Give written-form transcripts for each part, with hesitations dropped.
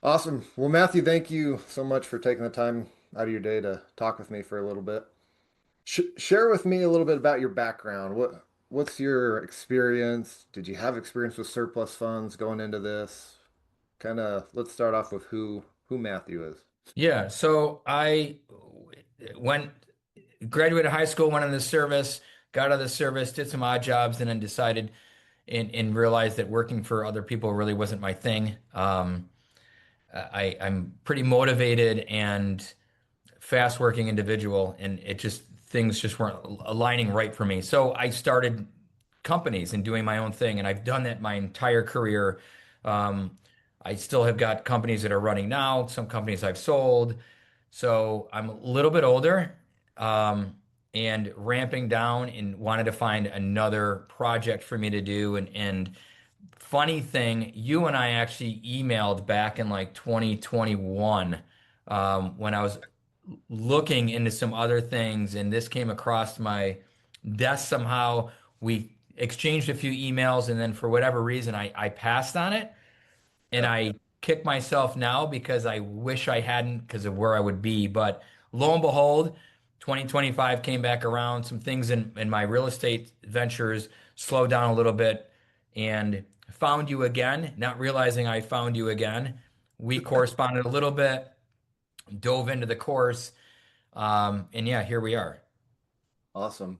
Awesome. Well, Matthew, thank you so much for taking the time out of your day to talk with me for a little bit. Share with me a little bit about your background. What's your experience? Did you have experience with surplus funds going into this? Kind of, let's start off with who Matthew is. Yeah, so I went graduated high school, went into the service, got out of the service, did some odd jobs, and then decided and realized that working for other people really wasn't my thing. I'm pretty motivated and fast working individual, and it just things just weren't aligning right for me. So I started companies and doing my own thing, and I've done that my entire career. Um, I still have got companies that are running now, some companies I've sold. So I'm a little bit older, um, and ramping down and wanted to find another project for me to do. And funny thing, you and I actually emailed back in like 2021, when I was looking into some other things, and this came across my desk somehow. We exchanged a few emails, and then for whatever reason, I passed on it. And Yeah. I kick myself now because I wish I hadn't because of where I would be. But lo and behold, 2025 came back around. Some things in my real estate ventures slowed down a little bit and found you again, not realizing I found you again. We corresponded a little bit, dove into the course, and yeah, here we are. Awesome.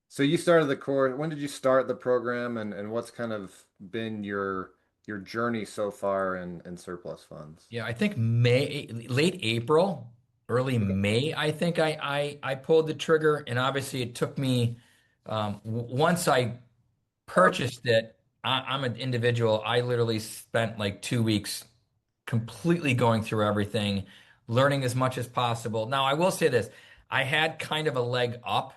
So you started the course. When did you start the program, and what's kind of been your journey so far in surplus funds? Yeah, I think late April, early Okay. May, I think I pulled the trigger, and obviously it took me once I purchased it. I'm an individual. I literally spent like 2 weeks completely going through everything, learning as much as possible. Now, I will say this, I had kind of a leg up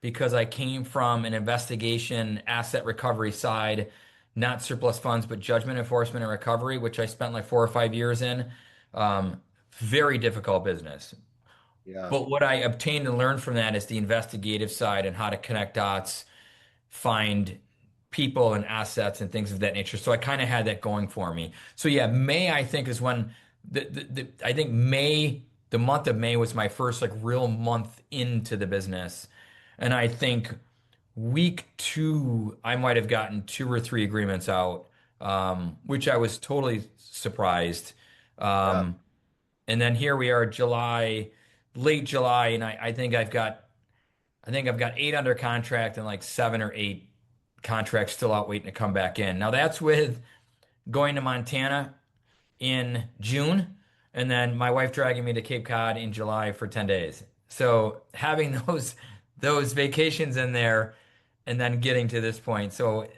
because I came from an investigation asset recovery side, not surplus funds, but judgment enforcement and recovery, which I spent like 4 or 5 years in. Very difficult business. Yeah. But what I obtained and learned from that is the investigative side and how to connect dots, find people and assets and things of that nature. So I kind of had that going for me. So yeah, May I think is when I think May, the month of May was my first like real month into the business. And I think week two, I might have gotten two or three agreements out, which I was totally surprised. Yeah. Um, and then here we are, July, late July, and I think I've got eight under contract and like seven or eight contracts still out waiting to come back in. Now that's with going to Montana in June, and then my wife dragging me to Cape Cod in July for 10 days. So having those vacations in there and then getting to this point. So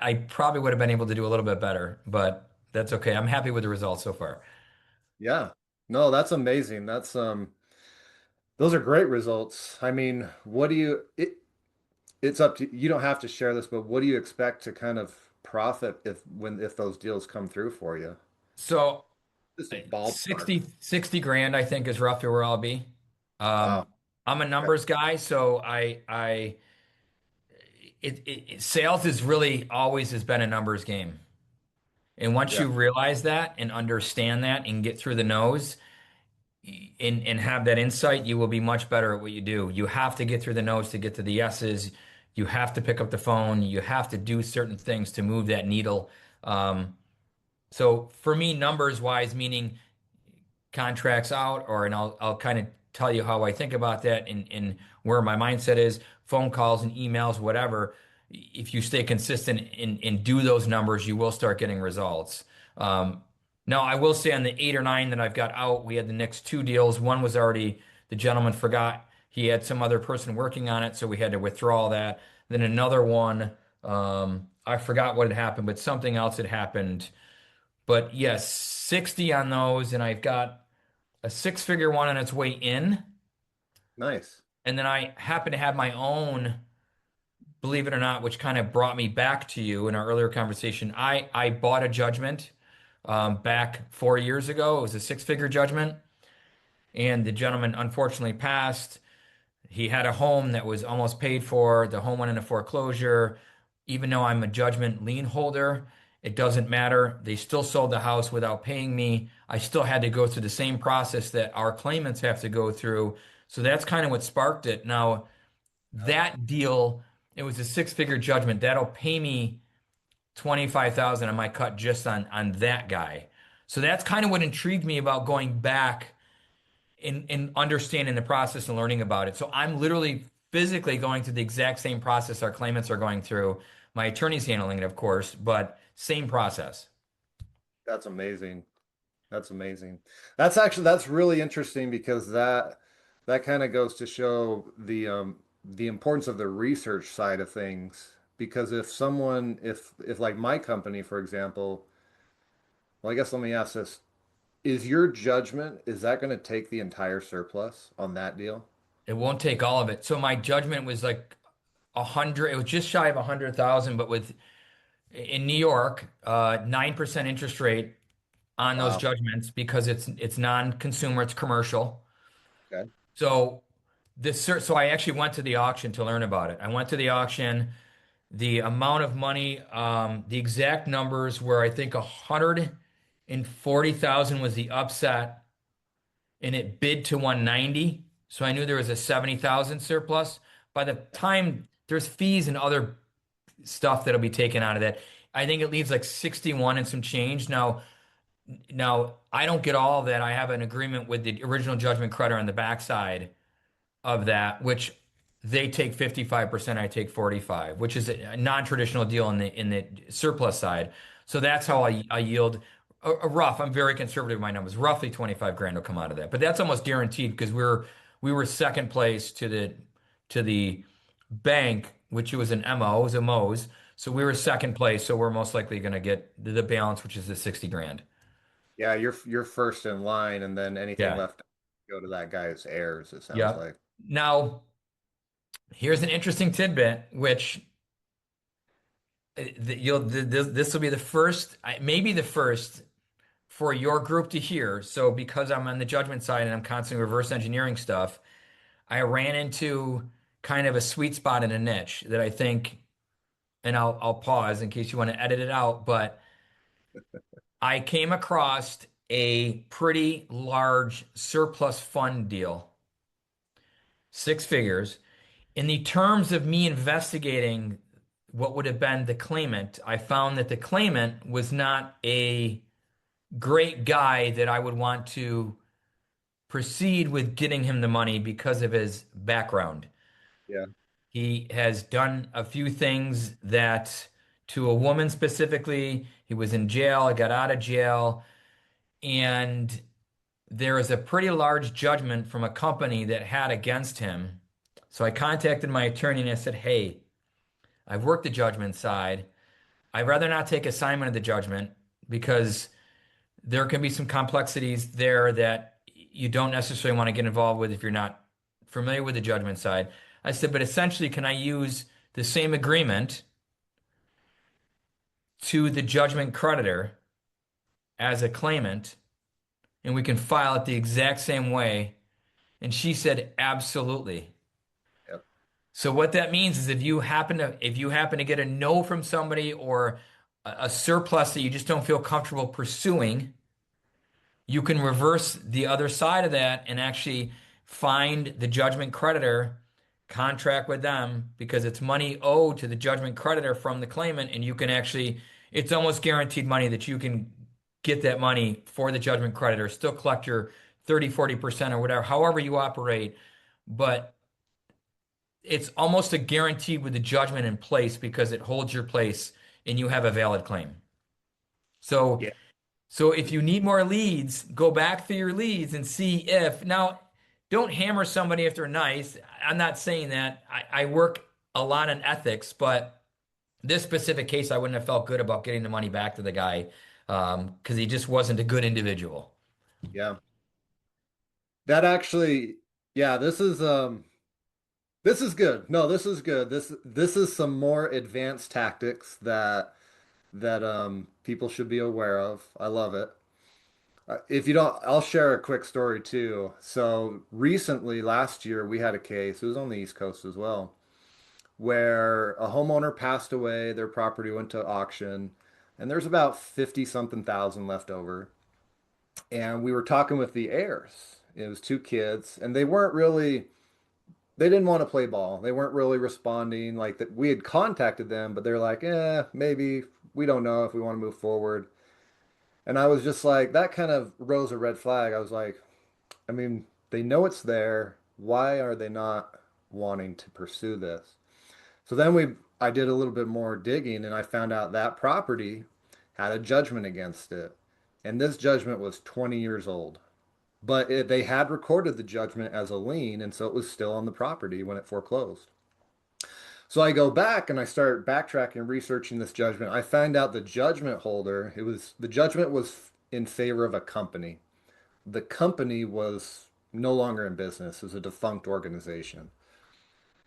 I probably would have been able to do a little bit better, but that's okay. I'm happy with the results so far. Yeah. No, that's amazing. Those are great results. I mean, what do you it's up to you, don't have to share this, but what do you expect to kind of profit if those deals come through for you? So Just a ballpark. 60 grand, I think, is roughly where I'll be. Wow. I'm a Okay. numbers guy, so sales is really always has been a numbers game. And once Yeah. you realize that and understand that and get through the nose and have that insight, you will be much better at what you do. You have to get through the nose to get to the yeses. You have to pick up the phone. You have to do certain things to move that needle. So for me, numbers wise, meaning contracts out, or and I'll kind of tell you how I think about that and where my mindset is, phone calls and emails, whatever. If you stay consistent and do those numbers, you will start getting results. Um, Now, I will say on the eight or nine that I've got out, we had the next two deals. One was already, the gentleman forgot he had some other person working on it, so we had to withdraw that. Then another one, I forgot what had happened, but something else had happened. But yes, 60 on those, and I've got a six-figure one on its way in. Nice. And then I happen to have my own, believe it or not, which kind of brought me back to you in our earlier conversation. I bought a judgment back 4 years ago. It was a six-figure judgment, and the gentleman unfortunately passed. He had a home that was almost paid for. The home went into foreclosure, even though I'm a judgment lien holder. It doesn't matter. They still sold the house without paying me. I still had to go through the same process that our claimants have to go through. So that's kind of what sparked it. Now, Yeah, that deal, it was a six-figure judgment. That'll pay me 25,000 on my cut just on that guy. So that's kind of what intrigued me about going back in understanding the process and learning about it. So I'm literally physically going through the exact same process our claimants are going through. My attorney's handling it, of course, but same process. that's amazing. That's amazing. That's really interesting because that kind of goes to show the importance of the research side of things. Because if someone, if like my company, for example, well, I guess let me ask this. Is your judgment, is that going to take the entire surplus on that deal? It won't take all of it. So my judgment was like 100, it was just shy of 100,000, but with in New York, 9% interest rate on those Wow. judgments because it's non-consumer, it's commercial. Okay. So so I actually went to the auction to learn about it. I went to the auction. The amount of money, the exact numbers were I think 140,000 was the upset, and it bid to 190. So I knew there was a 70,000 surplus. By the time there's fees and other stuff that'll be taken out of that, I think it leaves like 61 and some change. Now I don't get all of that. I have an agreement with the original judgment creditor on the backside of that, which they take 55%, I take 45, which is a non-traditional deal in the surplus side. So that's how I yield a rough. I'm very conservative with my numbers. Roughly 25 grand will come out of that. But that's almost guaranteed because we were second place to the bank, which was an MO, it was a Mo's. So we were second place, so we're most likely going to get the balance, which is the 60 grand. Yeah, you're first in line, and then anything Yeah. left go to that guy's heirs, it sounds Yep. like. Now, here's an interesting tidbit, which this will be the first, maybe the first for your group to hear. So because I'm on the judgment side and I'm constantly reverse engineering stuff, I ran into kind of a sweet spot in a niche that I think, and I'll pause in case you want to edit it out, but I came across a pretty large surplus fund deal, six figures. In the terms of me investigating what would have been the claimant, I found that the claimant was not a great guy that I would want to proceed with getting him the money because of his background. Yeah, He has done a few things that, to a woman specifically, he was in jail, I got out of jail, and there is a pretty large judgment from a company that had against him. So I contacted my attorney and I said, hey, I've worked the judgment side. I'd rather not take assignment of the judgment because there can be some complexities there that you don't necessarily want to get involved with if you're not familiar with the judgment side. I said, but essentially, can I use the same agreement to the judgment creditor as a claimant and we can file it the exact same way? And she said, absolutely. yep, So what that means is if you happen to get a no from somebody or a surplus that you just don't feel comfortable pursuing, you can reverse the other side of that and actually find the judgment creditor, contract with them because it's money owed to the judgment creditor from the claimant, and you can actually, it's almost guaranteed money that you can get that money for the judgment creditor, still collect your 30, 40% or whatever, however you operate, but it's almost a guarantee with the judgment in place because it holds your place and you have a valid claim. So yeah, so if you need more leads, go back through your leads and see if now don't hammer somebody if they're nice. I'm not saying that. I work a lot on ethics, but this specific case, I wouldn't have felt good about getting the money back to the guy because he just wasn't a good individual. yeah. That actually, yeah, this is good. No, this is good. This is some more advanced tactics that people should be aware of. I love it. If you don't, I'll share a quick story too. So recently, last year, we had a case, it was on the East Coast as well, where a homeowner passed away, their property went to auction. and there's about 50 something thousand left over. And we were talking with the heirs. It was two kids, and they didn't want to play ball. They weren't really responding. Like that, we had contacted them, but they're like, maybe we don't know if we want to move forward. And I was just like, that kind of rose a red flag. I was like, I mean, they know it's there. Why are they not wanting to pursue this? So then I did a little bit more digging and I found out that property had a judgment against it. And this judgment was 20 years old. But they had recorded the judgment as a lien, and so it was still on the property when it foreclosed. So I go back and I start backtracking, researching this judgment. I find out the judgment holder, the judgment was in favor of a company. The company was no longer in business. It was a defunct organization.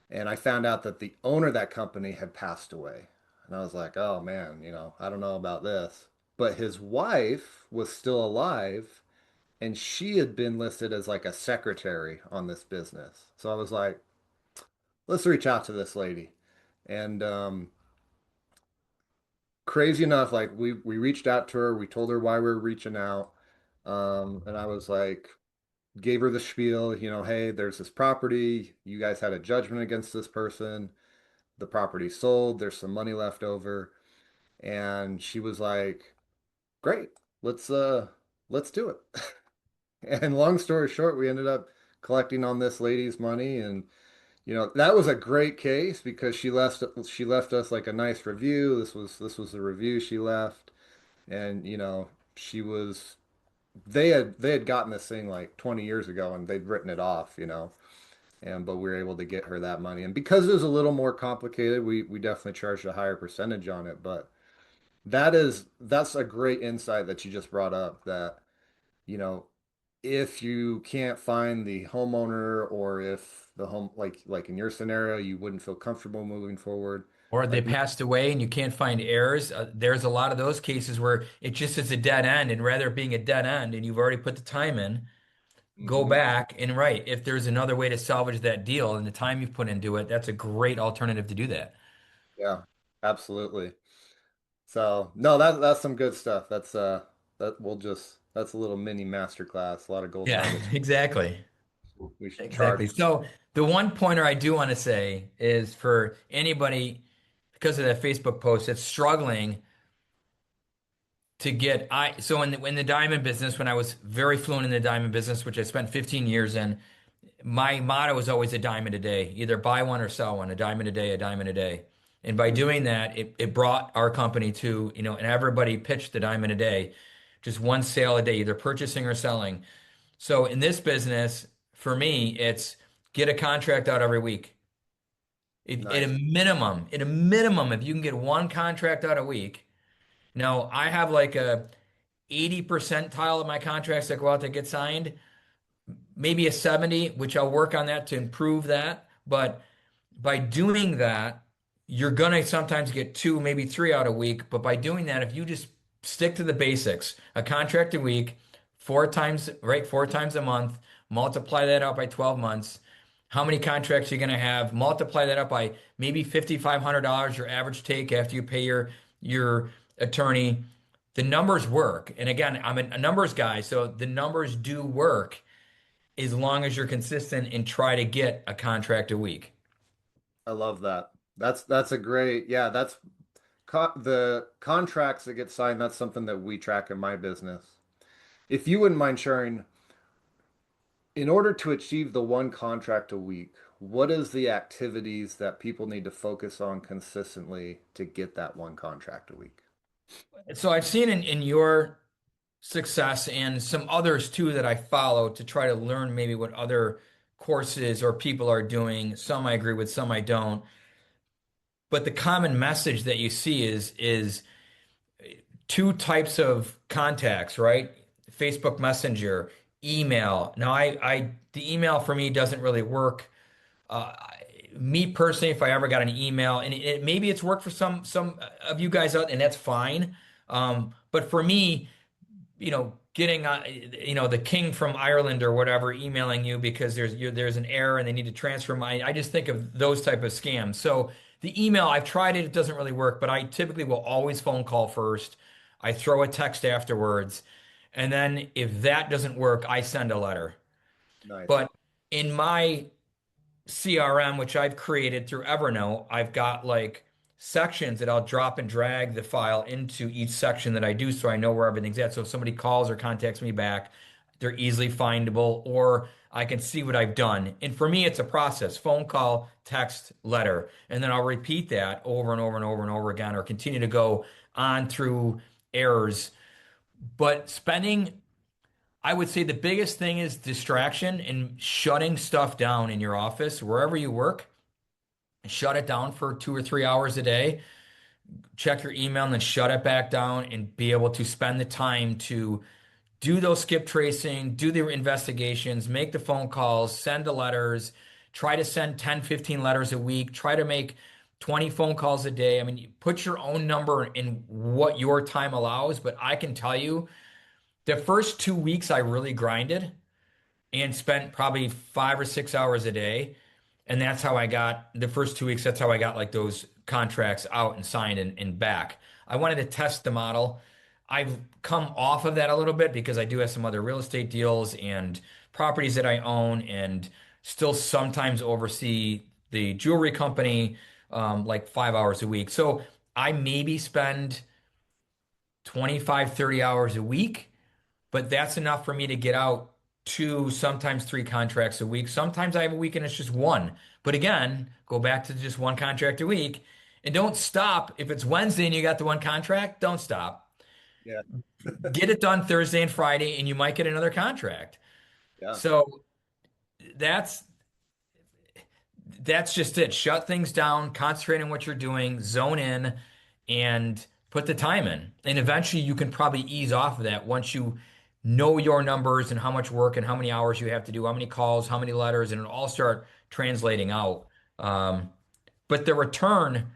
And I found out that the owner of that company had passed away. And I was like, oh man, I don't know about this. But his wife was still alive and she had been listed as like a secretary on this business. So I was like, let's reach out to this lady. And crazy enough, like we reached out to her, we told her why we were reaching out. And I was like, gave her the spiel, hey, there's this property. You guys had a judgment against this person. The property sold, there's some money left over. And she was like, great, let's do it. And long story short, we ended up collecting on this lady's money, and that was a great case because she left us like a nice review. This was the review she left, and she was they had gotten this thing like 20 years ago and they'd written it off, and but we were able to get her that money. And because it was a little more complicated, we definitely charged a higher percentage on it. But that's a great insight that you just brought up that you know if you can't find the homeowner or if the home like in your scenario you wouldn't feel comfortable moving forward Or they like passed away and you can't find heirs. There's a lot of those cases where it just is a dead end, and rather it being a dead end and you've already put the time in, go Mhm. back and right. If there's another way to salvage that deal and the time you've put into it, that's a great alternative to do that. Yeah, absolutely. So no, that's some good stuff. That's a little mini masterclass, a lot of gold Yeah, nuggets exactly. we should charge. Exactly. So the one pointer I do want to say is for anybody, because of that Facebook post, that's struggling to get so in the diamond business, when I was very fluent in the diamond business, which I spent 15 years in, my motto was always a diamond a day, either buy one or sell one, a diamond a day, a diamond a day. And by Mhm. doing that, it brought our company to, and everybody pitched the diamond a day, just one sale a day, either purchasing or selling. So in this business, for me, it's get a contract out every week. If, Nice. at a minimum, if you can get one contract out a week. Now, I have like a 80 percentile of my contracts that go out that get signed, maybe a 70, which I'll work on that to improve that. But by doing that, you're gonna sometimes get two, maybe three out a week. But by doing that, if you just stick to the basics, a contract a week, four times, right? Four times a month, multiply that out by 12 months. How many contracts you're gonna have? Multiply that up by maybe $5,500, your average take after you pay your attorney. The numbers work. And again, I'm a numbers guy, so the numbers do work as long as you're consistent and try to get a contract a week. I love that. That's a great, yeah, that's the contracts that get signed, that's something that we track in my business. If you wouldn't mind sharing, in order to achieve the one contract a week, what is the activities that people need to focus on consistently to get that one contract a week? So I've seen in your success and some others too that I follow to try to learn maybe what other courses or people are doing. Some I agree with, some I don't. But the common message that you see is two types of contacts, right? Facebook Messenger, email. Now the email for me doesn't really work. Uh, Me personally, if I ever got an email, and maybe it's worked for some of you guys out, and that's fine. But for me, getting the king from Ireland or whatever emailing you because there's an error and they need to transfer money. I just think of those type of scams. So the email, I've tried it, it doesn't really work, but I typically will always phone call first. I throw a text afterwards. And then if that doesn't work, I send a letter. Nice. But in my CRM, which I've created through Evernote, I've got like sections that I'll drop and drag the file into each section that I do so I know where everything's at. So if somebody calls or contacts me back, they're easily findable or I can see what I've done. And for me, it's a process: phone call, text, letter. And then I'll repeat that over and over and over and over again or continue to go on through errors. But spending I would say the biggest thing is distraction and shutting stuff down in your office, wherever you work. Shut it down for 2 or 3 hours a day. Check your email and then shut it back down and be able to spend the time to do those skip tracing, do the investigations, make the phone calls, send the letters, try to send 10, 15 letters a week, try to make 20 phone calls a day. I mean, you put your own number in what your time allows, but I can tell you the first 2 weeks I really grinded and spent probably 5 or 6 hours a day. And that's how I got the first 2 weeks. That's how I got like those contracts out and signed and back. I wanted to test the model. I've come off of that a little bit because I do have some other real estate deals and properties that I own and still sometimes oversee the jewelry company like 5 hours a week. So I maybe spend 25, 30 hours a week, but that's enough for me to get out two, sometimes three contracts a week. Sometimes I have a week and it's just one. But again, go back to just one contract a week and don't stop. If it's Wednesday and you got the one contract, don't stop. Yeah. Get it done Thursday and Friday and you might get another contract. Yeah. So that's that's just it. Shut things down, concentrate on what you're doing, zone in, and put the time in. And eventually you can probably ease off of that once you know your numbers and how much work and how many hours you have to do, how many calls, how many letters, and it'll all start translating out. But the return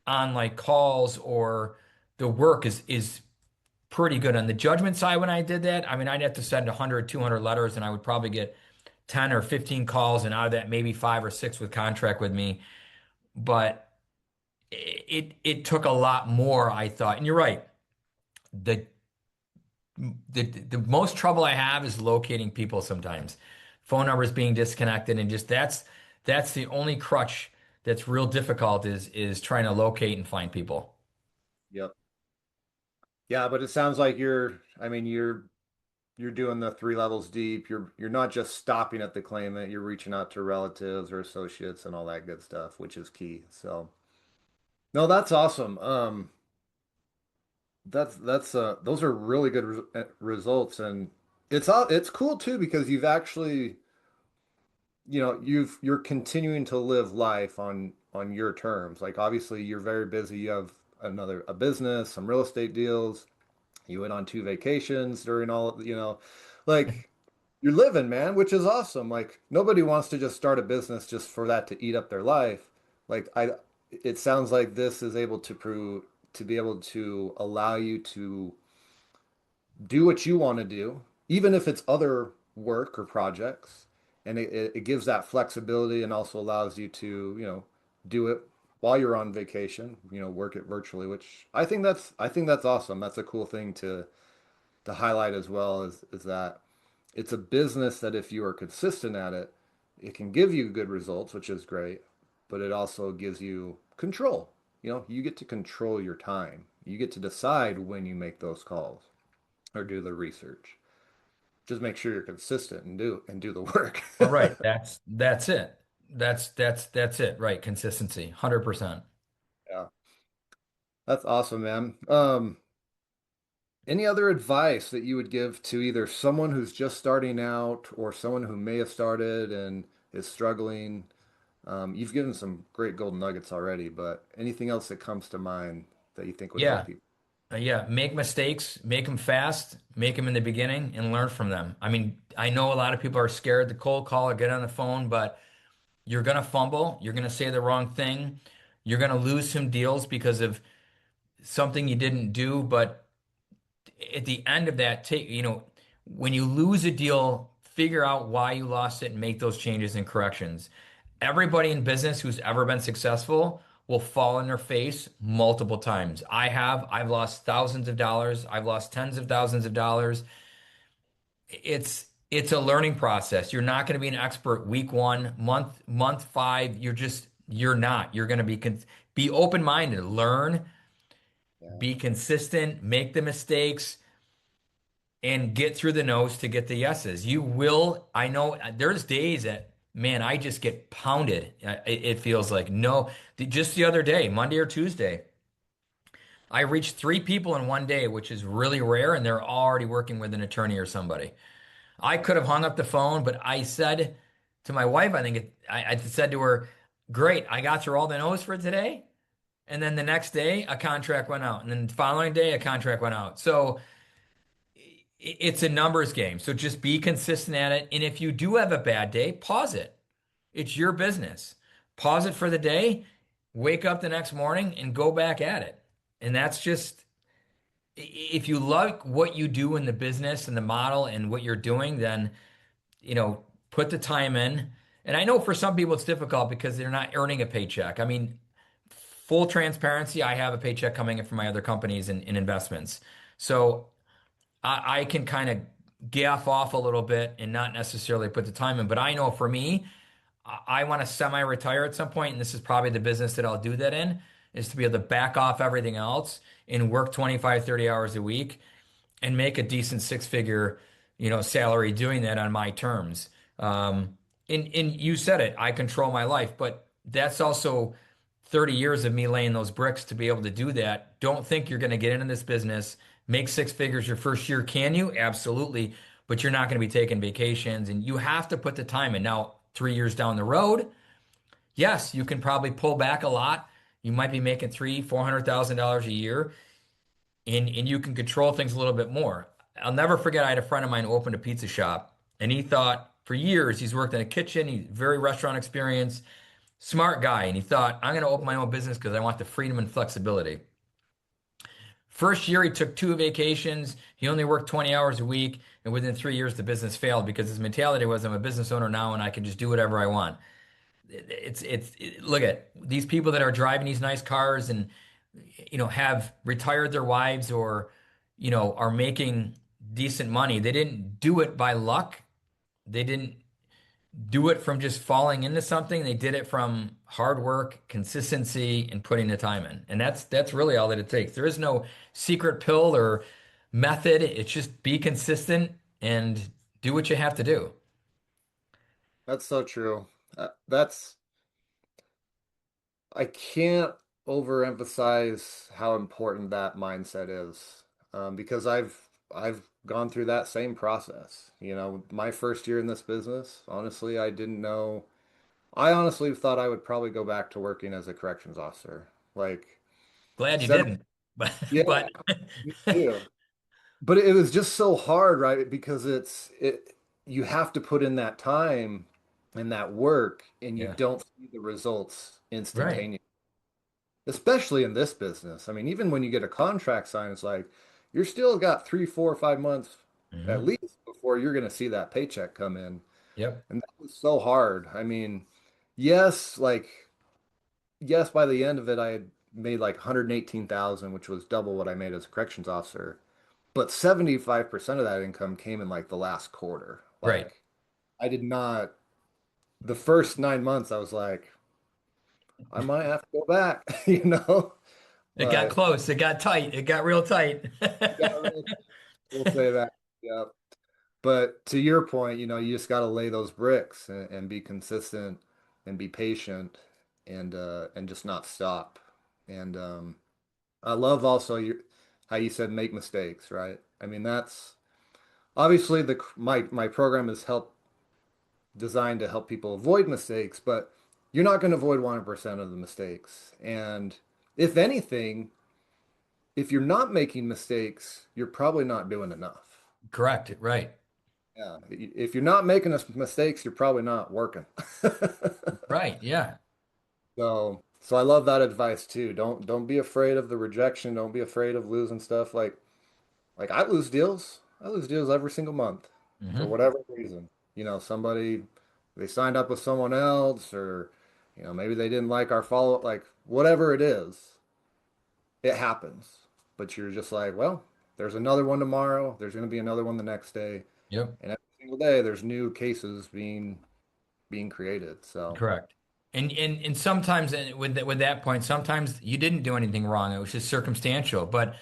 on like calls or the work is pretty good. On the judgment side, when I did that, I mean, I'd have to send 100, 200 letters and I would probably get 10 or 15 calls, and out of that, maybe five or six with contract with me. But it took a lot more, I thought. And you're right. The the most trouble I have is locating people sometimes. Phone numbers being disconnected, and just that's the only crutch that's real difficult is trying to locate and find people. Yep. Yeah, but it sounds like I mean, you're doing the three levels deep. You're not just stopping at the claimant, you're reaching out to relatives or associates and all that good stuff, which is key. So, no, that's awesome. That's those are really good results, and it's cool too because you've actually, you're continuing to live life on your terms. Like obviously you're very busy. You have a business, some real estate deals. You went on 2 vacations during all, like you're living, man, which is awesome. Like nobody wants to just start a business just for that to eat up their life. Like it sounds like this is able to be able to allow you to do what you want to do, even if it's other work or projects. And it gives that flexibility and also allows you to, do it while you're on vacation, work it virtually, which I think that's awesome. That's a cool thing to highlight as well is that it's a business that if you are consistent at it, it can give you good results, which is great, but it also gives you control. You get to control your time. You get to decide when you make those calls or do the research. Just make sure you're consistent and do the work. All right, that's it. That's it. Right, consistency, 100%. Yeah, that's awesome, man. Any other advice that you would give to either someone who's just starting out or someone who may have started and is struggling? You've given some great golden nuggets already, but anything else that comes to mind that you think would help Yeah. people? Yeah, make mistakes, make them fast, make them in the beginning, and learn from them. I mean, I know a lot of people are scared to cold call or get on the phone, but you're gonna fumble, you're gonna say the wrong thing, you're gonna lose some deals because of something you didn't do. But at the end of that, when you lose a deal, figure out why you lost it and make those changes and corrections. Everybody in business who's ever been successful will fall on their face multiple times. I've lost thousands of dollars. I've lost tens of thousands of dollars. It's a learning process. You're not going to be an expert week one, month five. You're not. You're going to be open-minded, learn, Yeah. be consistent, make the mistakes, and get through the no's to get the yeses. You will. I know there's days that, man, I just get pounded. It feels like no. Just the other day, Monday or Tuesday, I reached three people in one day, which is really rare, and they're already working with an attorney or somebody. I could have hung up the phone, but I said to my wife, I said to her, "Great, I got through all the no's for today." And then the next day, a contract went out, and then the following day, a contract went out. So it's a numbers game. So just be consistent at it. And if you do have a bad day, pause it. It's your business. Pause it for the day, wake up the next morning and go back at it. And that's just, if you like what you do in the business and the model and what you're doing, then, put the time in. And I know for some people it's difficult because they're not earning a paycheck. I mean, full transparency, I have a paycheck coming in from my other companies and in investments. So I can kind of gaff off a little bit and not necessarily put the time in. But I know for me, I want to semi-retire at some point, and this is probably the business that I'll do that in, is to be able to back off everything else and work 25, 30 hours a week and make a decent six-figure, salary doing that on my terms. And you said it, I control my life, but that's also 30 years of me laying those bricks to be able to do that. Don't think you're going to get into this business, make six figures your first year. Can you? Absolutely. But you're not going to be taking vacations and you have to put the time in. Now, 3 years down the road, yes, you can probably pull back a lot. You might be making three, $400,000 a year and you can control things a little bit more. I'll never forget, I had a friend of mine who opened a pizza shop and he thought for years he's worked in a kitchen, he's very restaurant experience, smart guy, and he thought, I'm going to open my own business because I want the freedom and flexibility. First year, he took two vacations. He only worked 20 hours a week. And within 3 years, the business failed because his mentality was, I'm a business owner now and I can just do whatever I want. Look at these people that are driving these nice cars and, have retired their wives or, are making decent money. They didn't do it by luck. They didn't do it from just falling into something. They did it from hard work, consistency, and putting the time in. And that's really all that it takes. There is no secret pill or method. It's just be consistent and do what you have to do. That's so true. That's I can't overemphasize how important that mindset is, because I've gone through that same process. My first year in this business, honestly, I didn't know. I honestly thought I would probably go back to working as a corrections officer. Like Glad you seven, didn't. But yeah, but me too. But it was just so hard, right? Because you have to put in that time and that work, and you yeah, don't see the results right. instantaneously. Especially in this business. I mean, even when you get a contract signed, it's like you're still got 3, 4, 5 months at Hmm. least before you're going to see that paycheck come in. Yep. And that was so hard. I mean, yes, yes, by the end of it, I had made like 118,000, which was double what I made as a corrections officer. But 75% of that income came in like the last quarter. Right. Like I did not, the first 9 months, I was like, I might have to go back, It got But close. It got tight. It got real tight. yeah, we'll say that. Yeah. But to your point, you just got to lay those bricks and be consistent and be patient and just not stop. And I love also how you said make mistakes, right? I mean, that's obviously my program is designed to help people avoid mistakes, but you're not going to avoid 100% of the mistakes. And if anything, if you're not making mistakes, you're probably not doing enough. Correct. Right. Yeah. If you're not making mistakes, you're probably not working. Right. Yeah. So I love that advice too. Don't be afraid of the rejection. Don't be afraid of losing stuff. Like I lose deals. I lose deals every single month for Hmm. whatever reason. Somebody they signed up with someone else or Maybe they didn't like our follow, like whatever it is, it happens. But you're just like, well, there's another one tomorrow. There's going to be another one the next day, Yep. and every single day there's new cases being created. So, Correct. And sometimes with that point, sometimes you didn't do anything wrong. It was just circumstantial. But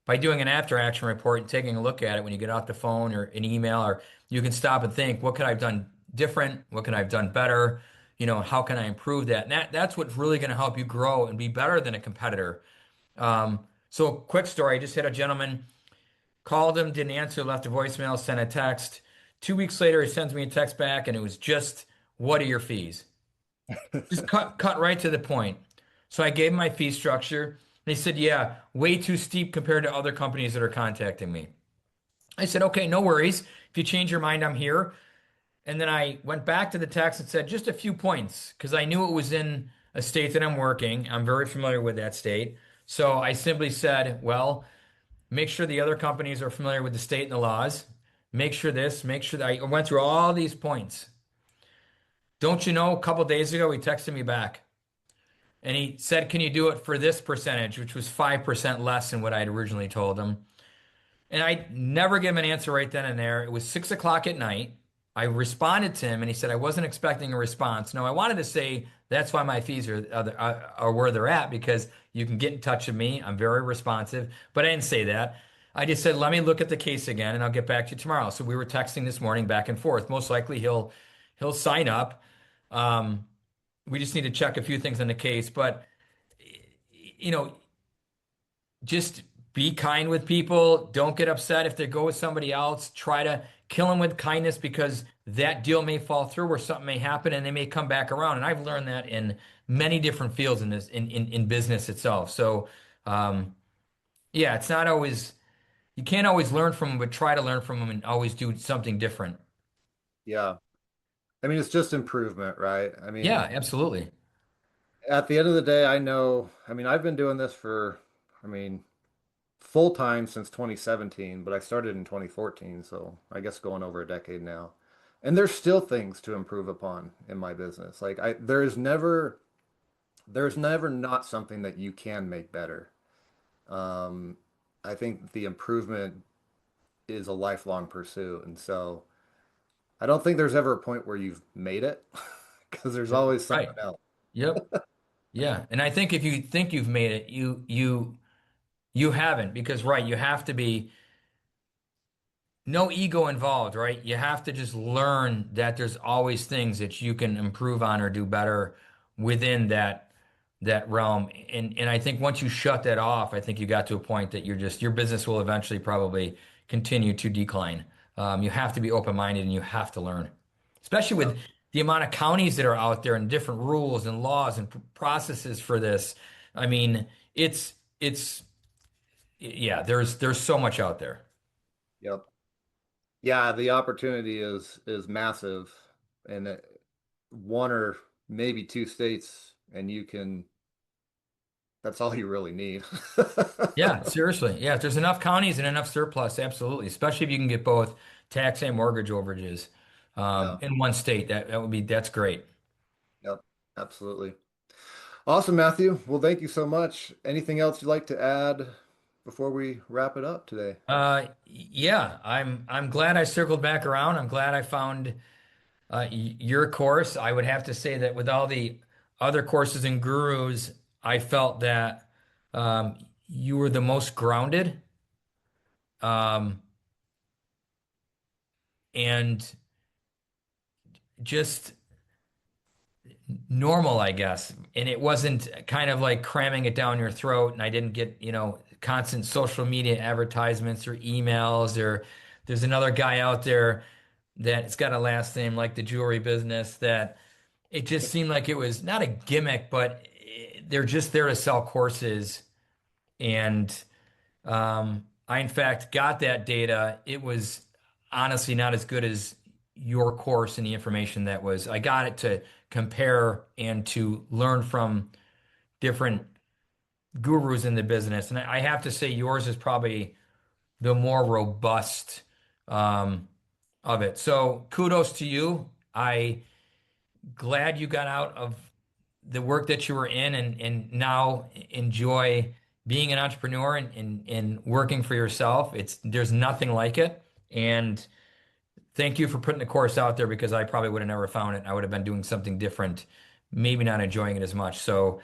by doing an after action report and taking a look at it when you get off the phone or an email, or you can stop and think, what could I have done different? What could I have done better? How can I improve that? And that's what's really going to help you grow and be better than a competitor. So quick story, I just had a gentleman, called him, didn't answer, left a voicemail, sent a text. 2 weeks later, he sends me a text back and it was just, what are your fees? Just cut right to the point. So I gave him my fee structure. They said, yeah, way too steep compared to other companies that are contacting me. I said, okay, no worries. If you change your mind, I'm here. And then I went back to the text and said, just a few points, because I knew it was in a state that I'm working. I'm very familiar with that state. So I simply said, well, make sure the other companies are familiar with the state and the laws. Make sure this, make sure that I went through all these points. Don't you know, a couple days ago, he texted me back. And he said, can you do it for this percentage, which was 5% less than what I'd originally told him. And I never gave him an answer right then and there. It was 6 o'clock at night. I responded to him and he said, I wasn't expecting a response. No, I wanted to say that's why my fees are where they're at, because you can get in touch with me. I'm very responsive. But I didn't say that. I just said, let me look at the case again and I'll get back to you tomorrow. So we were texting this morning back and forth. Most likely he'll sign up. Um, we just need to check a few things on the case. But you know, just be kind with people. Don't get upset if they go with somebody else. Try to kill them with kindness, because that deal may fall through or something may happen and they may come back around. And I've learned that in many different fields in this in business itself. So yeah, it's not always, you can't always learn from them, but try to learn from them and always do something different. yeah. I mean, it's just improvement, right? I Yeah, mean, absolutely. at the end of the day, I mean, I've been doing this for, I mean, full time since 2017, but I started in 2014, so I guess going over a decade now. And there's still things to improve upon in my business. Like there's never not something that you can make better. Um, I think the improvement is a lifelong pursuit, and so I don't think there's ever a point where you've made it because there's always Right. something else. Yep. Yeah. And I think if you think you've made it, you haven't, because right, you have to be no ego involved, right? You have to just learn that there's always things that you can improve on or do better within that realm. And I think once you shut that off, I think you got to a point that your business will eventually probably continue to decline. You have to be open-minded and you have to learn, especially Yeah, with the amount of counties that are out there and different rules and laws and processes for this. I mean, it's yeah, there's so much out there. yep. Yeah, the opportunity is massive, and one or maybe two states, and that's all you really need. Yeah, seriously. Yeah, if there's enough counties and enough surplus, absolutely. Especially if you can get both tax and mortgage overages Yeah, in one state. That's great. yep, absolutely. Awesome, Matthew. Well, thank you so much. Anything else you'd like to add before we wrap it up today? Yeah, I'm glad I circled back around. I'm glad I found your course. I would have to say that with all the other courses and gurus, I felt that you were the most grounded um, and just normal, I guess. And it wasn't kind of like cramming it down your throat. And I didn't get, constant social media advertisements or emails, or there's another guy out there that it's got a last name like the jewelry business that it just seemed like it was not a gimmick, but they're just there to sell courses. And I, in fact, got that data. It was honestly not as good as your course and the information that was. I got it to compare and to learn from different gurus in the business. And I have to say, yours is probably the more robust um, of it. So kudos to you. I glad you got out of the work that you were in and now enjoy being an entrepreneur and working for yourself. There's nothing like it. And thank you for putting the course out there because I probably would have never found it. I would have been doing something different, maybe not enjoying it as much. So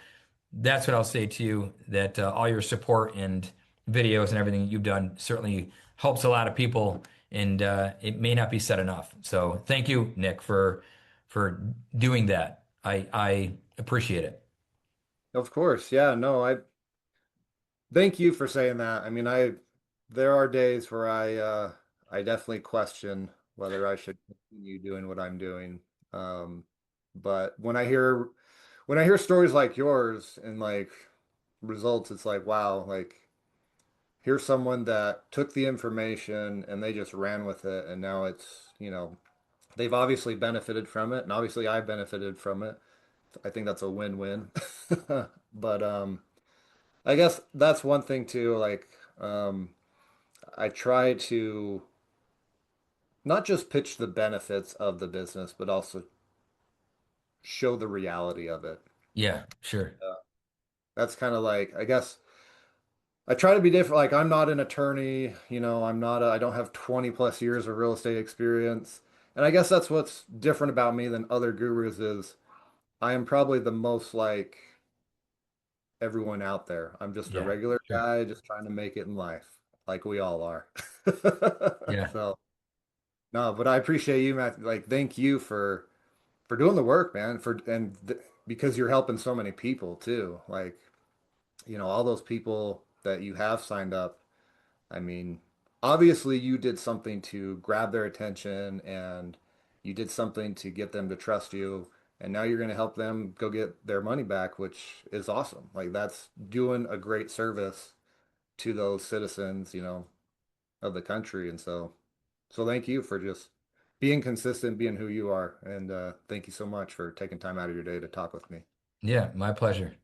that's what I'll say to you, that all your support and videos and everything you've done certainly helps a lot of people, and it may not be said enough. So thank you, Nick, for doing that. I appreciate it. Of course. Yeah, no, I thank you for saying that. I mean, there are days where I definitely question whether I should continue doing what I'm doing. Um, but when I hear stories like yours and like results, it's like, wow, like here's someone that took the information and they just ran with it, and now they've obviously benefited from it, and obviously I benefited from it. I think that's a win-win. But I guess that's one thing too, like I try to not just pitch the benefits of the business, but also show the reality of it. Yeah, sure. That's kind of like, I guess I try to be different. Like I'm not an attorney, I don't have 20 plus years of real estate experience. And I guess that's what's different about me than other gurus is I am probably the most like everyone out there. I'm just a Yeah, regular sure. guy just trying to make it in life, like we all are. Yeah, So, no, but I appreciate you, Matt. Like, thank you for doing the work, man. Because you're helping so many people too. Like, all those people that you have signed up. I mean, obviously you did something to grab their attention and you did something to get them to trust you. And now you're going to help them go get their money back, which is awesome. Like that's doing a great service to those citizens, of the country. And so thank you for just being consistent, being who you are. And thank you so much for taking time out of your day to talk with me. yeah, my pleasure.